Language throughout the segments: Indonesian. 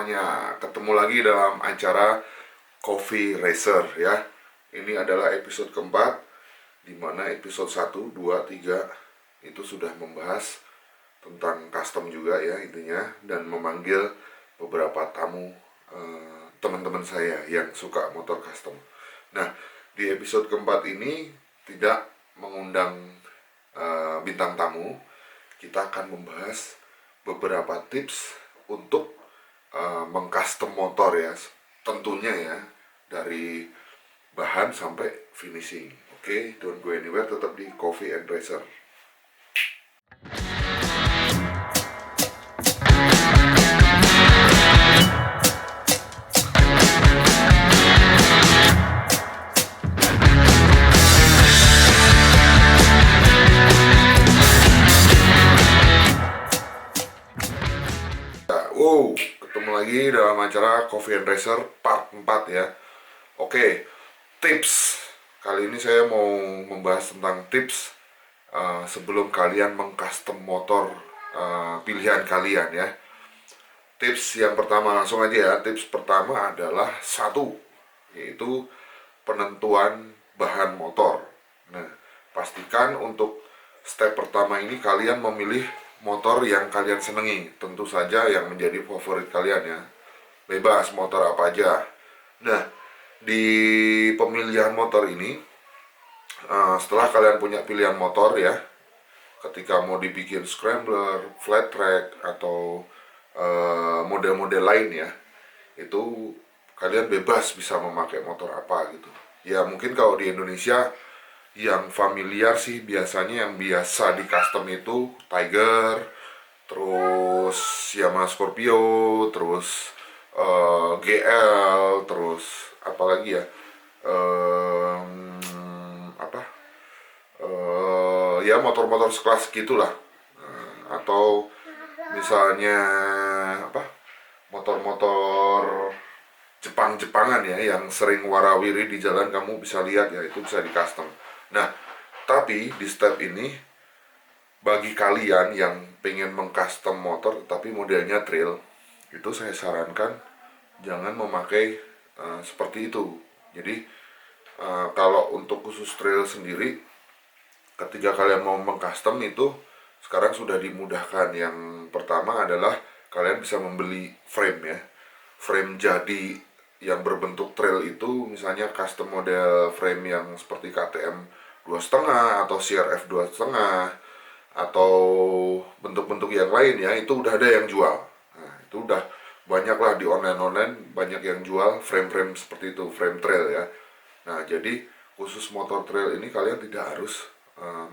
semuanya, ketemu lagi dalam acara Coffee Racer ya. Ini adalah episode keempat, di mana episode 1, 2, 3 itu sudah membahas tentang custom juga ya intinya, dan memanggil beberapa tamu, teman-teman saya yang suka motor custom. Nah, di episode keempat ini tidak mengundang bintang tamu. Kita akan membahas beberapa tips untuk mengcustom motor ya, tentunya ya, dari bahan sampai finishing. Oke, don't go anywhere, tetap di Coffee and Racer. Wow, ketemu lagi dalam acara Coffee and Racer part 4 ya. Oke, tips. Kali ini saya mau membahas tentang tips sebelum kalian mengcustom motor pilihan kalian ya. Tips yang pertama langsung aja ya. Tips pertama adalah satu, yaitu penentuan bahan motor. Nah, pastikan untuk step pertama ini kalian memilih motor yang kalian senangi, tentu saja yang menjadi favorit kalian ya. Bebas motor apa aja. Nah, di pemilihan motor ini, setelah kalian punya pilihan motor ya, ketika mau dibikin scrambler, flat track, atau model-model lain ya, itu kalian bebas bisa memakai motor apa gitu. Ya mungkin kalau di Indonesia yang familiar sih biasanya yang biasa di custom itu Tiger, terus Yamaha Scorpio, terus GL, terus apalagi ya, ya motor-motor sekelas gitulah. Atau misalnya motor-motor Jepang-Jepangan ya, yang sering warawiri di jalan, kamu bisa lihat ya, itu bisa di custom. Nah, tapi di step ini, bagi kalian yang pengen mengcustom motor tapi modelnya trail, itu saya sarankan jangan memakai seperti itu. Jadi kalau untuk khusus trail sendiri, ketika kalian mau mengcustom itu sekarang sudah dimudahkan. Yang pertama adalah kalian bisa membeli frame ya, frame jadi yang berbentuk trail itu, misalnya custom model frame yang seperti KTM 2,5 atau CRF 2,5 atau bentuk-bentuk yang lain ya, itu udah ada yang jual. Nah, itu udah banyak lah di online banyak yang jual frame-frame seperti itu, frame trail ya. Nah, jadi khusus motor trail ini kalian tidak harus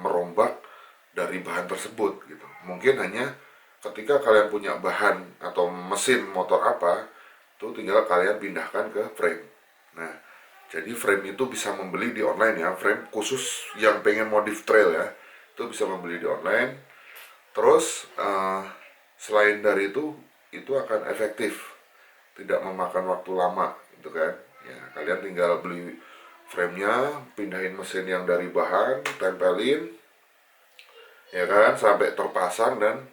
merombak dari bahan tersebut gitu. Mungkin hanya ketika kalian punya bahan atau mesin motor apa, itu tinggal kalian pindahkan ke frame. Nah, jadi frame itu bisa membeli di online ya, frame khusus yang pengen modif trail ya, itu bisa membeli di online. Terus selain dari itu akan efektif, tidak memakan waktu lama gitu kan ya. Kalian tinggal beli framenya, pindahin mesin yang dari bahan, tempelin ya kan sampai terpasang, dan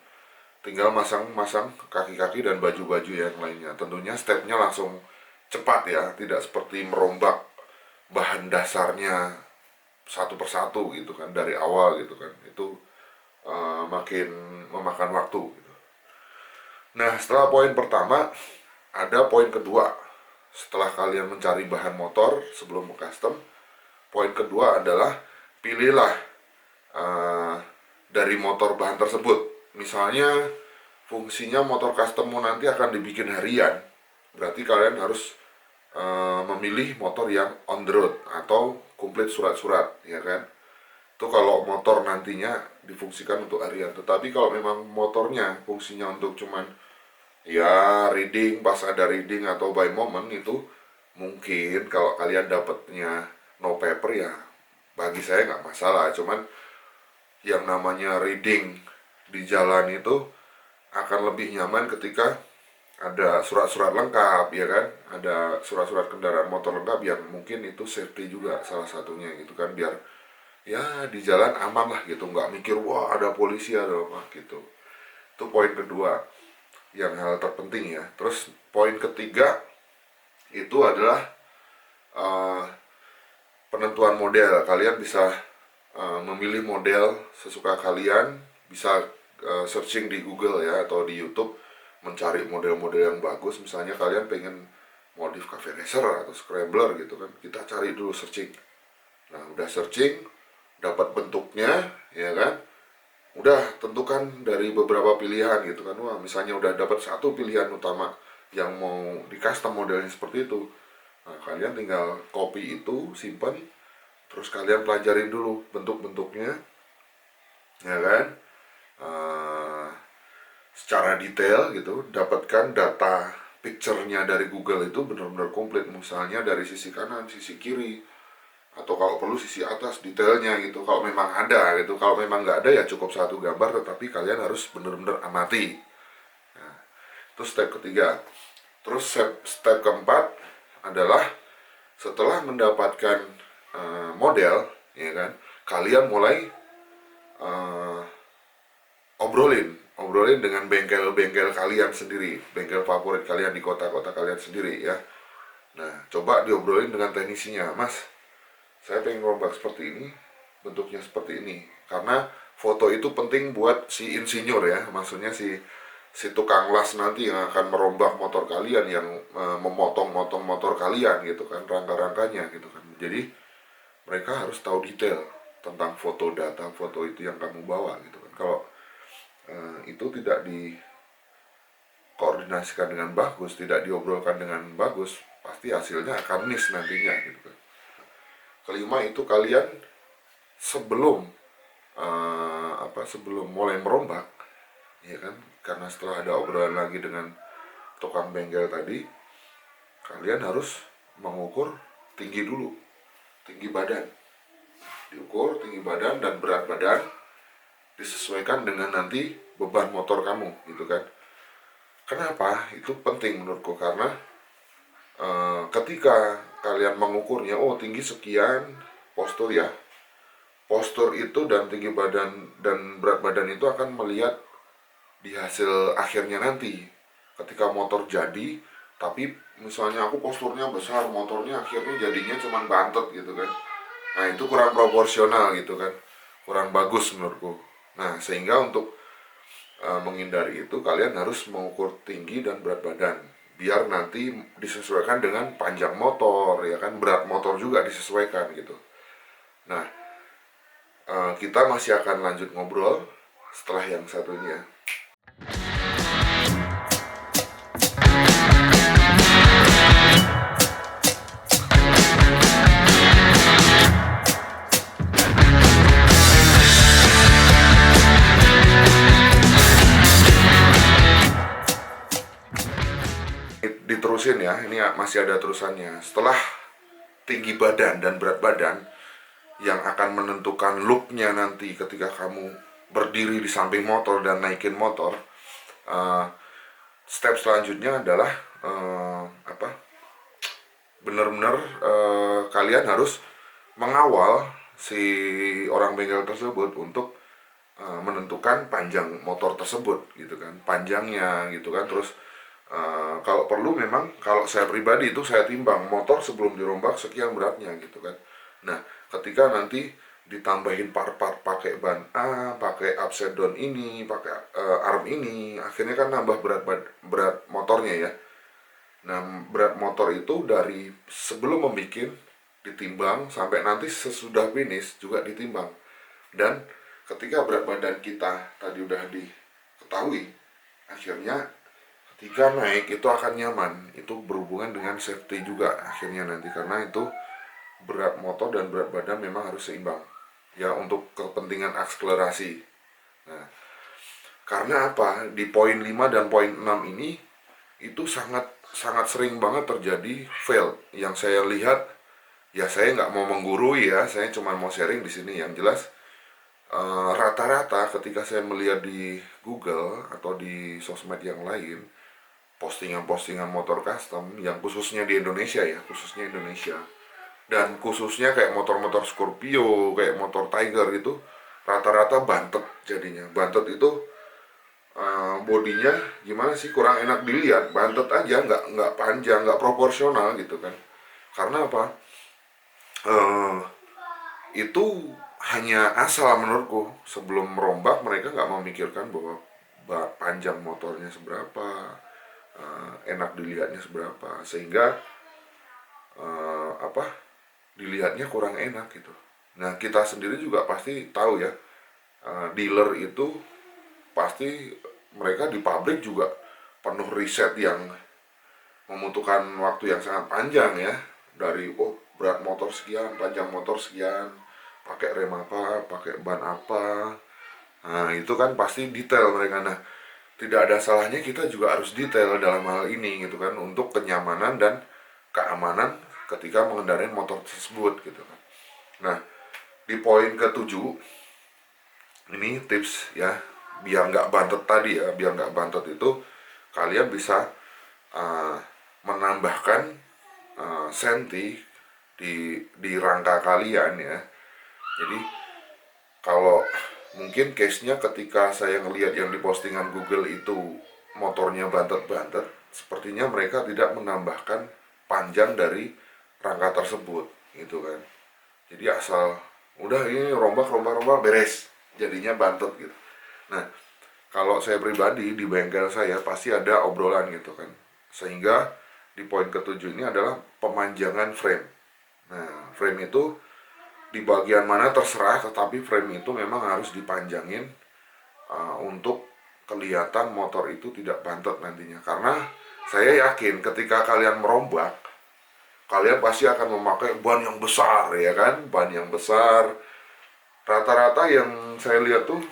tinggal masang kaki-kaki dan baju-baju yang lainnya. Tentunya stepnya langsung cepat ya, tidak seperti merombak bahan dasarnya satu persatu gitu kan dari awal gitu kan. Itu makin memakan waktu gitu. Nah, setelah poin pertama, ada poin kedua. Setelah kalian mencari bahan motor sebelum custom, poin kedua adalah pilihlah dari motor bahan tersebut. Misalnya fungsinya motor custommu nanti akan dibikin harian, berarti kalian harus memilih motor yang on the road atau komplit surat-surat ya kan. Itu kalau motor nantinya difungsikan untuk harian. Tetapi kalau memang motornya fungsinya untuk cuman ya reading, pas ada reading atau by moment, itu mungkin kalau kalian dapatnya no paper ya bagi saya nggak masalah. Cuman yang namanya reading di jalan itu akan lebih nyaman ketika ada surat-surat lengkap ya kan, ada surat-surat kendaraan motor lengkap, yang mungkin itu safety juga salah satunya gitu kan, biar ya di jalan aman lah gitu, nggak mikir wah ada polisi ada apa gitu. Itu poin kedua. yang hal terpenting ya. Terus poin ketiga itu adalah uh, penentuan model. Kalian bisa memilih model sesuka kalian, bisa searching di Google ya atau di YouTube, mencari model-model yang bagus. Misalnya kalian pengen modif cafe racer atau scrambler gitu kan, kita cari dulu searching. Nah udah searching, dapat bentuknya ya kan, udah tentukan dari beberapa pilihan gitu kan. Wah misalnya udah dapat satu pilihan utama yang mau di custom modelnya seperti itu, nah kalian tinggal copy itu, simpan, terus kalian pelajarin dulu bentuk-bentuknya ya kan. uh, Secara detail gitu, dapatkan data picture-nya dari Google itu benar-benar komplit, misalnya dari sisi kanan, sisi kiri, atau kalau perlu sisi atas detailnya gitu, kalau memang ada gitu. Kalau memang nggak ada ya cukup satu gambar, tetapi kalian harus benar-benar amati. Nah, itu step ketiga. Terus step keempat adalah setelah mendapatkan model ya kan, kalian mulai uh, obrolin dengan bengkel-bengkel kalian sendiri, bengkel favorit kalian di kota-kota kalian sendiri ya. Nah coba diobrolin dengan teknisinya, Mas saya pengen rombak seperti ini, bentuknya seperti ini, karena foto itu penting buat si insinyur ya, maksudnya si tukang las nanti yang akan merombak motor kalian, yang memotong-motong motor kalian gitu kan, rangka-rangkanya gitu kan. Jadi mereka harus tahu detail tentang foto, data foto itu yang kamu bawa gitu kan. Kalau itu tidak dikoordinasikan dengan bagus, tidak diobrolkan dengan bagus, pasti hasilnya akan miss nantinya gitu kan. Kelima itu kalian sebelum sebelum mulai merombak ya kan, karena setelah ada obrolan lagi dengan tukang bengkel tadi, kalian harus mengukur tinggi dulu, tinggi badan, diukur tinggi badan dan berat badan, disesuaikan dengan nanti beban motor kamu gitu kan. Kenapa itu penting menurutku? Karena ketika kalian mengukurnya, oh tinggi sekian, postur ya, postur itu dan tinggi badan dan berat badan itu akan melihat di hasil akhirnya nanti. Ketika motor jadi, tapi misalnya aku posturnya besar, motornya akhirnya jadinya cuman bantet gitu kan, nah itu kurang proporsional gitu kan, kurang bagus menurutku. Nah sehingga untuk menghindari itu, kalian harus mengukur tinggi dan berat badan, biar nanti disesuaikan dengan panjang motor ya kan, berat motor juga disesuaikan gitu. Nah kita masih akan lanjut ngobrol setelah yang satu ini ya. Diterusin ya, ini masih ada terusannya. Setelah tinggi badan dan berat badan yang akan menentukan looknya nanti ketika kamu berdiri di samping motor dan naikin motor, step selanjutnya adalah benar-benar kalian harus mengawal si orang bengkel tersebut untuk menentukan panjang motor tersebut gitu kan, panjangnya gitu kan. Terus kalau perlu memang, kalau saya pribadi itu saya timbang motor sebelum dirombak sekian beratnya gitu kan. Nah ketika nanti ditambahin part-part, pakai ban A, pakai upside down ini, pakai arm ini, akhirnya kan nambah berat motornya ya. Nah berat motor itu dari sebelum membuat ditimbang sampai nanti sesudah finish juga ditimbang. Dan ketika berat badan kita tadi udah diketahui, akhirnya ketika naik itu akan nyaman. Itu berhubungan dengan safety juga akhirnya nanti, karena itu berat motor dan berat badan memang harus seimbang ya untuk kepentingan akselerasi. Nah karena apa, di poin 5 dan poin 6 ini itu sangat sering banget terjadi fail yang saya lihat ya. Saya nggak mau menggurui ya, saya cuma mau sharing di sini. Yang jelas rata-rata ketika saya melihat di Google atau di sosmed yang lain, postingan-postingan motor custom yang khususnya di Indonesia ya, khususnya Indonesia, dan khususnya kayak motor-motor Scorpio, kayak motor Tiger itu rata-rata bantet jadinya. Bantet itu bodinya gimana sih, kurang enak dilihat, bantet aja, nggak panjang, nggak proporsional gitu kan. Karena apa? Eh, itu hanya asal menurutku. Sebelum merombak mereka nggak memikirkan bahwa panjang motornya seberapa, enak dilihatnya seberapa, sehingga apa, dilihatnya kurang enak gitu. Nah kita sendiri juga pasti tahu ya, dealer itu pasti mereka di pabrik juga penuh riset yang membutuhkan waktu yang sangat panjang ya, dari berat motor sekian, panjang motor sekian, pakai rem apa, pakai ban apa. Nah itu kan pasti detail mereka. Nah tidak ada salahnya kita juga harus detail dalam hal ini gitu kan, untuk kenyamanan dan keamanan ketika mengendarai motor tersebut gitu kan. Nah di poin ketujuh ini tips ya, biar nggak bantet tadi ya, biar nggak bantet itu kalian bisa uh, menambahkan senti di rangka kalian ya. Jadi kalau mungkin case-nya ketika saya ngelihat yang di postingan Google itu motornya bantet-bantet, sepertinya mereka tidak menambahkan panjang dari rangka tersebut gitu kan. Jadi asal udah ini rombak beres, jadinya bantet gitu. Nah kalau saya pribadi di bengkel saya pasti ada obrolan gitu kan, sehingga di poin ketujuh ini adalah pemanjangan frame. Nah frame itu di bagian mana terserah, tetapi frame itu memang harus dipanjangin untuk kelihatan motor itu tidak bantet nantinya. Karena saya yakin ketika kalian merombak, kalian pasti akan memakai ban yang besar ya kan, ban yang besar. Rata-rata yang saya lihat tuh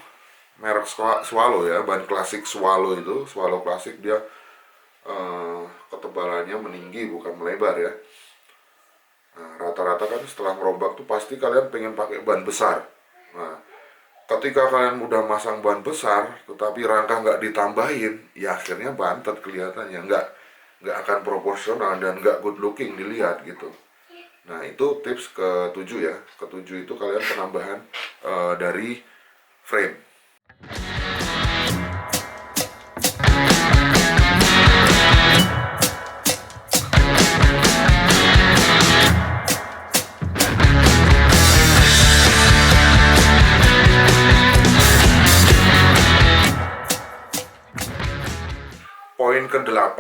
merek Swallow ya, ban klasik Swallow itu, Swallow klasik, dia ketebalannya meninggi bukan melebar ya. Nah, rata-rata kan setelah merombak tuh pasti kalian pengen pakai ban besar. Nah, ketika kalian udah masang ban besar, tetapi rangka nggak ditambahin, ya akhirnya bantet kelihatannya, nggak akan proporsional dan nggak good looking dilihat gitu. Nah itu tips ketujuh ya, ketujuh itu kalian penambahan dari frame. Poin ke-8,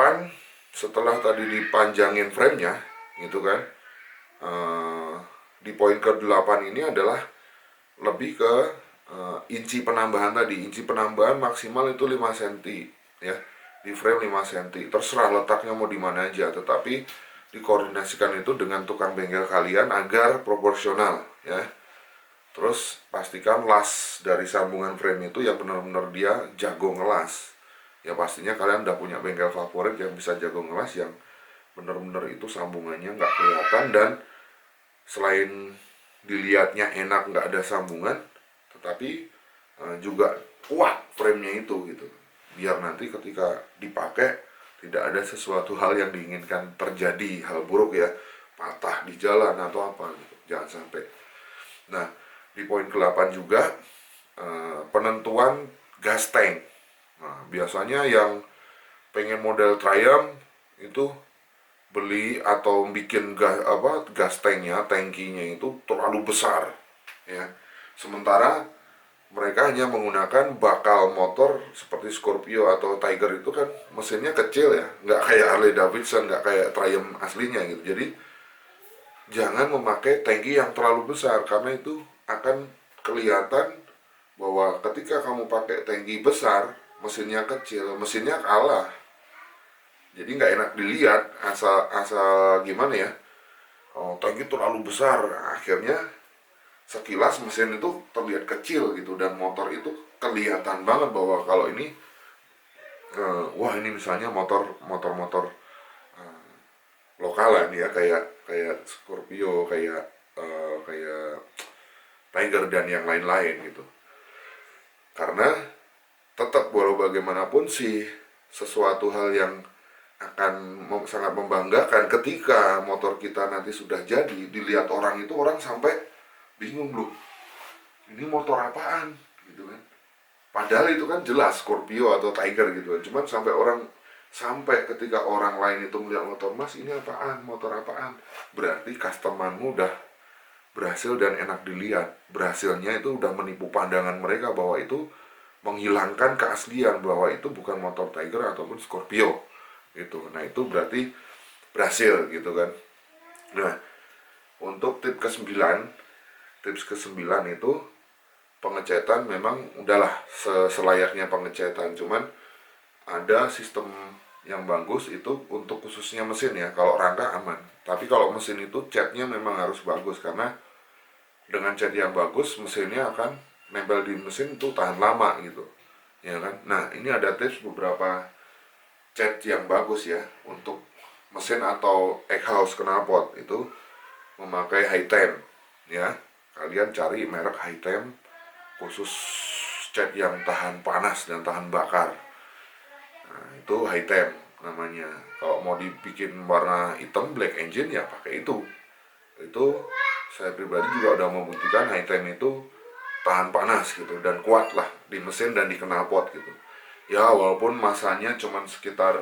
setelah tadi dipanjangin framenya gitu kan, di poin ke-8 ini adalah lebih ke inci penambahan tadi. Inci penambahan maksimal itu 5 cm ya, di frame 5 cm, terserah letaknya mau di mana aja, tetapi dikoordinasikan itu dengan tukang bengkel kalian agar proporsional ya. Terus pastikan las dari sambungan frame itu yang benar-benar dia jago ngelas. Ya pastinya kalian udah punya bengkel favorit yang bisa jago ngelas, yang benar-benar itu sambungannya nggak kelihatan, dan selain dilihatnya enak nggak ada sambungan, tetapi juga kuat framenya itu gitu. Biar nanti ketika dipakai tidak ada sesuatu hal yang diinginkan terjadi, hal buruk ya, patah di jalan atau apa gitu. Jangan sampai. Nah di poin ke-8 juga penentuan gas tank. Nah, biasanya yang pengen model Triumph itu beli atau bikin gas tanknya, tangkinya itu terlalu besar ya. Sementara mereka hanya menggunakan bakal motor seperti Scorpio atau Tiger itu kan mesinnya kecil ya, nggak kayak Harley Davidson, nggak kayak Triumph aslinya gitu. Jadi jangan memakai tangki yang terlalu besar, karena itu akan kelihatan bahwa ketika kamu pakai tangki besar, mesinnya kecil, mesinnya kalah. Jadi nggak enak dilihat, asal gimana ya, tangki terlalu besar, akhirnya sekilas mesin itu terlihat kecil gitu, dan motor itu kelihatan banget bahwa kalau ini wah ini misalnya motor lokalan ya, kayak kayak Scorpio, kayak Tiger dan yang lain-lain gitu. Karena tetap walau bagaimanapun sih, sesuatu hal yang akan sangat membanggakan ketika motor kita nanti sudah jadi, dilihat orang itu, orang sampai bingung loh, ini motor apaan gitu kan. Padahal itu kan jelas Scorpio atau Tiger gitu kan. Cuman sampai ketika orang lain itu melihat motor Mas, ini apaan, motor apaan, berarti customermu udah berhasil dan enak dilihat. Berhasilnya itu udah menipu pandangan mereka bahwa itu menghilangkan keaslian bahwa itu bukan motor Tiger ataupun Scorpio gitu. Nah itu berarti berhasil gitu kan. Nah untuk tips ke-9 itu pengecetan memang udahlah selayaknya pengecetan, cuman ada sistem yang bagus itu untuk khususnya mesin ya. Kalau rangka aman, tapi kalau mesin itu catnya memang harus bagus, karena dengan cat yang bagus mesinnya akan nempel di mesin itu tahan lama gitu ya kan. Nah ini ada tips beberapa cat yang bagus ya untuk mesin atau exhaust knalpot itu memakai Hitem ya. Kalian cari merek Hitem khusus cat yang tahan panas dan tahan bakar. Nah, itu Hitem namanya. Kalau mau dibikin warna hitam black engine ya pakai itu. Itu saya pribadi juga udah membuktikan Hitem itu tahan panas gitu dan kuat lah di mesin dan di knalpot gitu. Ya walaupun masanya cuman sekitar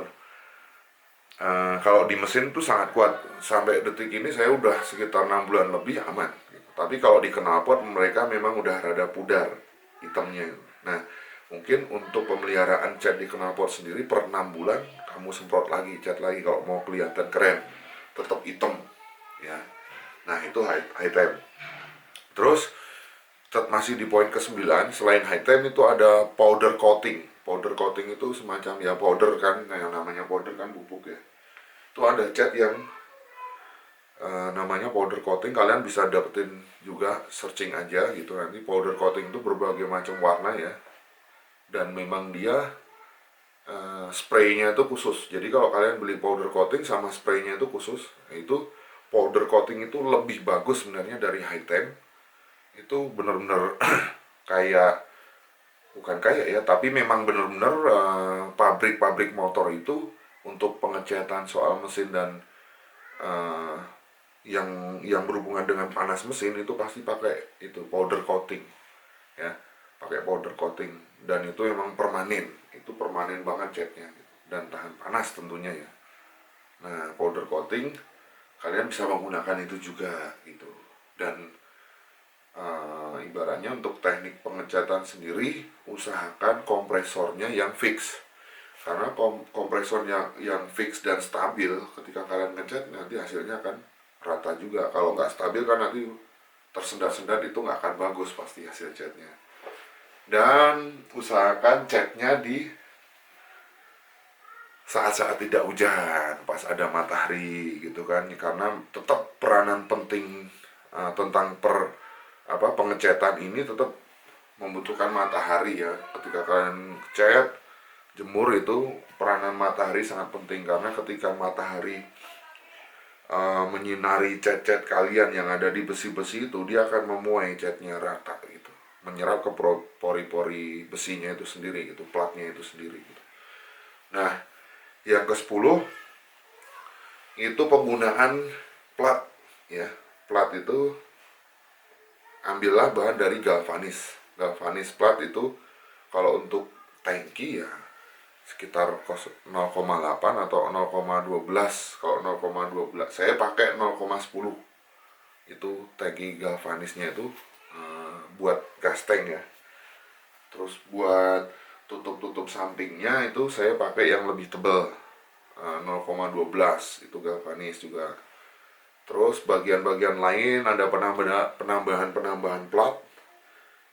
kalau di mesin tuh sangat kuat, sampai detik ini saya udah sekitar 6 bulan lebih aman gitu. Tapi kalau di knalpot mereka memang udah rada pudar hitamnya. Nah mungkin untuk pemeliharaan cat di knalpot sendiri per 6 bulan kamu semprot lagi cat lagi kalau mau kelihatan keren, tetap hitam ya. Nah itu Hitem. Terus masih di poin ke-9, selain Hitem itu ada powder coating. Powder coating itu semacam ya powder kan, yang namanya powder kan bubuk ya. Itu ada cat yang namanya powder coating, kalian bisa dapetin juga, searching aja gitu nanti. Powder coating itu berbagai macam warna ya, dan memang dia spraynya itu khusus. Jadi kalau kalian beli powder coating sama spraynya itu khusus, itu powder coating itu lebih bagus sebenarnya dari Hitem. Itu bener-bener kayak, bukan kayak ya, tapi memang bener-bener pabrik-pabrik motor itu untuk pengecatan soal mesin dan uh, yang berhubungan dengan panas mesin itu pasti pakai itu powder coating ya, pakai powder coating, dan itu emang permanen, itu permanen banget catnya gitu. Dan tahan panas tentunya ya. Nah powder coating kalian bisa menggunakan itu juga gitu. Dan ibaratnya untuk teknik pengecatan sendiri usahakan kompresornya yang fix, karena kompresornya yang fix dan stabil ketika kalian ngecat nanti hasilnya akan rata juga. Kalau nggak stabil kan nanti tersendat-sendat, itu nggak akan bagus pasti hasil catnya. Dan usahakan catnya di saat-saat tidak hujan, pas ada matahari gitu kan, karena tetap peranan penting tentang pengecatan ini tetap membutuhkan matahari ya. Ketika kalian cat, jemur, itu peranan matahari sangat penting, karena ketika matahari menyinari cat-cat kalian yang ada di besi-besi itu, dia akan memuai catnya rata gitu, menyerap ke pori-pori besinya itu sendiri gitu, platnya itu sendiri gitu. Nah yang ke-10 itu penggunaan plat ya. Plat itu ambillah bahan dari galvanis. Galvanis plat itu kalau untuk tangki ya sekitar 0,8 atau 0,12. Kalau 0,12 saya pakai 0,10. Itu tangki galvanisnya itu buat gas tank ya. Terus buat tutup sampingnya itu saya pakai yang lebih tebal, 0,12 itu galvanis juga. Terus bagian-bagian lain ada penambahan plat,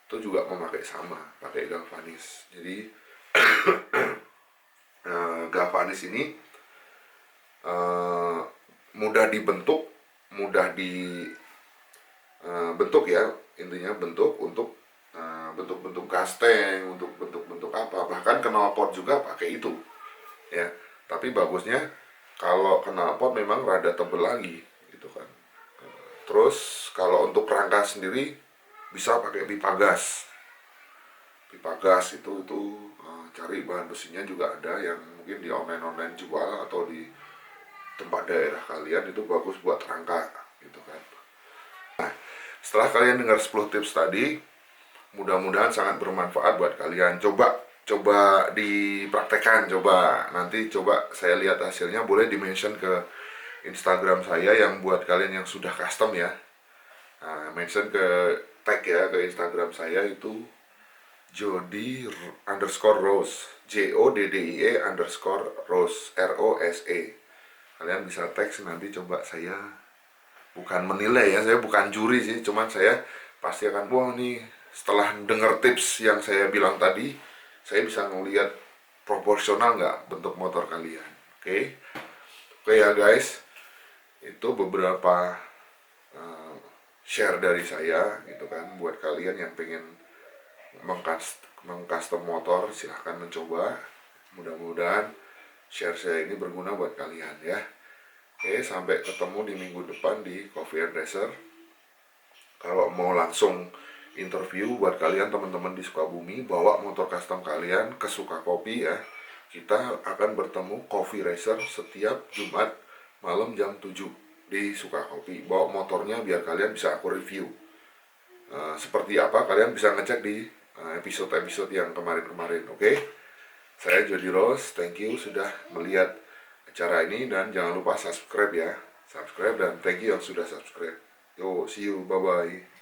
itu juga memakai sama, pakai galvanis. Jadi galvanis ini mudah dibentuk, mudah dibentuk ya, intinya bentuk untuk bentuk-bentuk gas tank, untuk bentuk-bentuk apa, bahkan knalpot juga pakai itu ya. Tapi bagusnya kalau knalpot memang rada tebel lagi gitu kan. Terus kalau untuk rangka sendiri bisa pakai pipa gas. Pipa gas itu cari bahan besinya juga ada yang mungkin di online jual, atau di tempat daerah kalian itu bagus buat rangka gitu kan. Nah setelah kalian dengar 10 tips tadi, Mudah-mudahan sangat bermanfaat buat kalian. Coba dipraktekkan, coba nanti coba saya lihat hasilnya, boleh di-mention ke Instagram saya yang buat kalian yang sudah custom ya. Nah, mention ke tag ya ke Instagram saya itu Jody underscore Rose, JODDIE underscore Rose, ROSE. Kalian bisa teks, nanti coba saya bukan menilai ya, saya bukan juri sih, cuman saya pasti akan, wah nih setelah dengar tips yang saya bilang tadi, saya bisa ngelihat proporsional nggak bentuk motor kalian. Oke, oke ya guys, itu beberapa share dari saya gitu kan, buat kalian yang pengen mengcustom motor silahkan mencoba. Mudah-mudahan share saya ini berguna buat kalian ya. Oke, sampai ketemu di minggu depan di Coffee and Racer. Kalau mau langsung interview buat kalian teman-teman di Sukabumi, bawa motor custom kalian ke Sukakopi ya. Kita akan bertemu Coffee Racer setiap Jumat malam jam 7 di Sukakopi. Bawa motornya biar kalian bisa aku review. Seperti apa kalian bisa ngecek di episode-episode yang kemarin-kemarin. Oke? Saya Jody Rose, thank you sudah melihat acara ini, dan jangan lupa subscribe ya. Subscribe dan thank you yang sudah subscribe. Yo, see you, bye-bye.